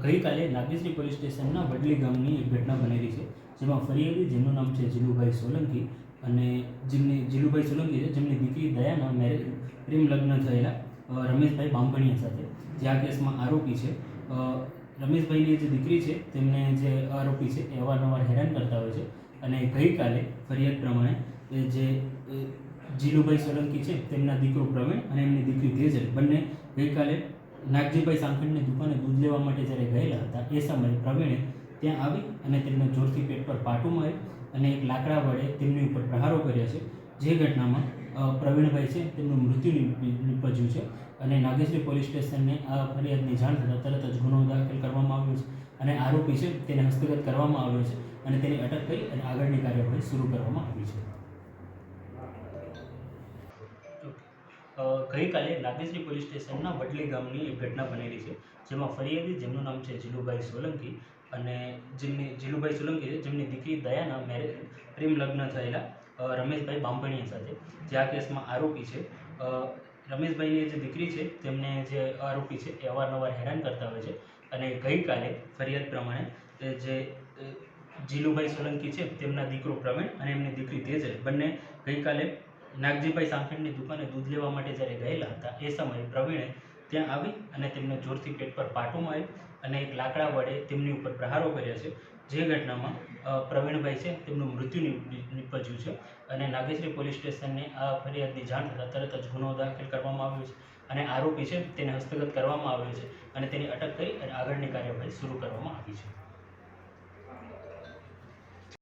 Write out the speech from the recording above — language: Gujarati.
ગઈકાલે નાગેશ્રી પોલીસ સ્ટેશનના વડલી ગામની એક ઘટના બનેલી છે, જેમાં ફરિયાદી જેમનું નામ છે જીલુભાઈ સોલંકી અને જીલુભાઈ સોલંકી છે, જેમની દીકરી દયાના મેરેજ પ્રેમ લગ્ન થયેલા રમેશભાઈ બાંભણિયા સાથે. જે આ કેસમાં આરોપી છે. રમેશભાઈની જે દીકરી છે તેમને જે આરોપી છે એ અવારનવાર હેરાન કરતા હોય છે, અને ગઈકાલે ફરિયાદ પ્રમાણે જે જીલુભાઈ સોલંકી છે તેમના દીકરો પ્રવીણ અને એમની દીકરી તેજલ બંને ગઈકાલે નાગજીભાઈ સાંખળની દુકાને દૂધ લેવા માટે જ્યારે ગયેલા હતા એ સમયે પ્રવીણે ત્યાં આવી અને તેમને જોરથી પેટ પર પાટું મારી અને એક લાકડા વડે તેમની ઉપર પ્રહારો કર્યા છે. જે ઘટનામાં પ્રવીણભાઈ છે તેમનું મૃત્યુ નિપજ્યું છે, અને નાગેશ્રી પોલીસ સ્ટેશનને આ ફરિયાદની જાણ થતાં તરત જ ગુનો દાખલ કરવામાં આવ્યો છે, અને આરોપી છે તેને હસ્તગત કરવામાં આવ્યો છે, અને તેની અટક કરી અને આગળની કાર્યવાહી શરૂ કરવામાં આવી છે. ગઈકાલે નાગેશ્રી પોલીસ સ્ટેશનના વડલી ગામની એક ઘટના બનેલી છે, જેમાં ફરિયાદી જેમનું નામ છે જીલુભાઈ સોલંકી અને જીલુભાઈ સોલંકી છે, જેમની દીકરી દયાના મેરેજ પ્રેમ લગ્ન થયેલા રમેશભાઈ બાંભણિયા સાથે. જે આ કેસમાં આરોપી છે. રમેશભાઈની જે દીકરી છે તેમને જે આરોપી છે એ અવારનવાર હેરાન કરતા હોય છે, અને ગઈકાલે ફરિયાદ પ્રમાણે જે જીલુભાઈ સોલંકી છે તેમના દીકરો પ્રવીણ અને એમની દીકરી તેજલ બંને ગઈકાલે નાગજીભાઈ સાંખળની દુકાને દૂધ લેવા માટે જ્યારે ગયેલા હતા એ સમયે પ્રવીણે ત્યાં આવી અને તેમને જોરથી પેટ પર પાટું મારી અને એક લાકડા વડે તેમની ઉપર પ્રહારો કર્યા છે. જે ઘટનામાં પ્રવીણભાઈ છે તેમનું મૃત્યુ નિપજ્યું છે, અને નાગેશ્રી પોલીસ સ્ટેશનને આ ફરિયાદની જાણ થતાં તરત જ ગુનો દાખલ કરવામાં આવ્યો છે, અને આરોપી છે તેને હસ્તગત કરવામાં આવ્યો છે, અને તેની અટક કરી અને આગળની કાર્યવાહી શરૂ કરવામાં આવી છે.